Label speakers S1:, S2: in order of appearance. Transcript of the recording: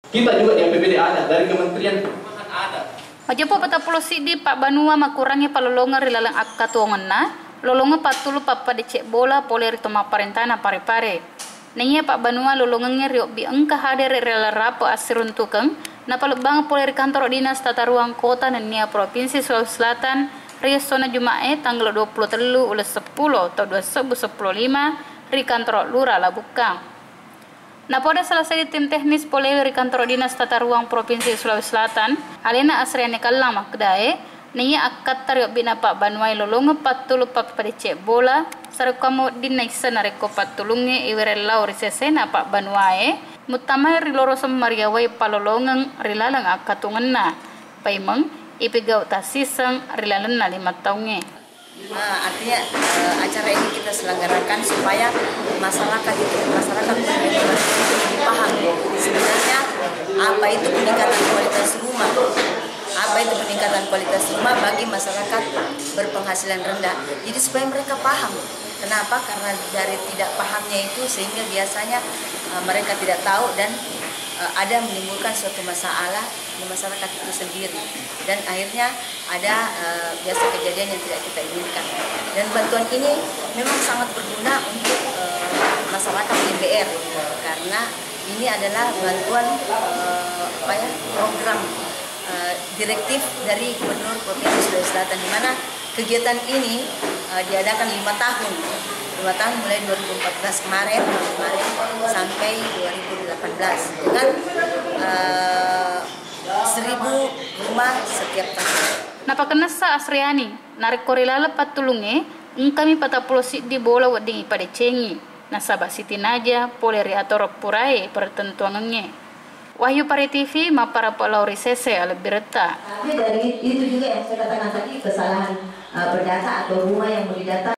S1: Kita juga di APBD ada, dari Kementerian Keuangan ada.
S2: Majopo pata pulo sidi Pak Banua makurangi palolonga rilalang akka tuongan na lolonga patulu papa decek bola poleri toma parentana pare-pare. Nanya Pak Banua lolongangnya riok bi engka hadir rela rapo asirun tukang na palebang poleri kantor dinas tata ruang kota Nenia Provinsi Sulawesi Selatan Rio Sona Jumae tanggal 23 ulas 10 atau 2015 ri kantor Lura Labukang. Nah, pada selesai tim teknis poleri kantor dinas tata ruang Provinsi Sulawesi Selatan, alena asriane kallang makdae, niya akat tario bina Pak Banua lolonga patulu papadece bola, sarukamo dinaisa nareko patulunge iwere lauri sesena Pak Banua mutamay rilorosam mariaway palolongang rilalang akatungan na, paimang ipigaw tasisang rilalang na 5 taonge.
S3: Artinya acara ini kita selenggarakan supaya masyarakat lebih paham sebenarnya apa itu peningkatan kualitas rumah bagi masyarakat berpenghasilan rendah. Jadi supaya mereka paham. Kenapa? Karena dari tidak pahamnya itu sehingga biasanya mereka tidak tahu dan ada menimbulkan suatu masalah di masyarakat itu sendiri dan akhirnya ada biasa kejadian yang tidak kita inginkan. Dan bantuan ini memang sangat berguna untuk masyarakat MBR karena ini adalah bantuan program direktif dari Gubernur Provinsi Sulawesi Selatan, di mana kegiatan ini diadakan 5 tahun mulai 2014 kemarin sampai 2018 dengan 1.000 rumah setiap tahun.
S2: Napa kenasa asriani narik korilala patulunge kami patapulo di bola wadingi pada cengi nasaba siti naja poleri atau purai pertentuannya. Wahyu Pare TV mapara polauri sese alebireta.
S4: Tapi dari itu juga yang saya katakan tadi kesalahan berdata atau rumah yang mau didata.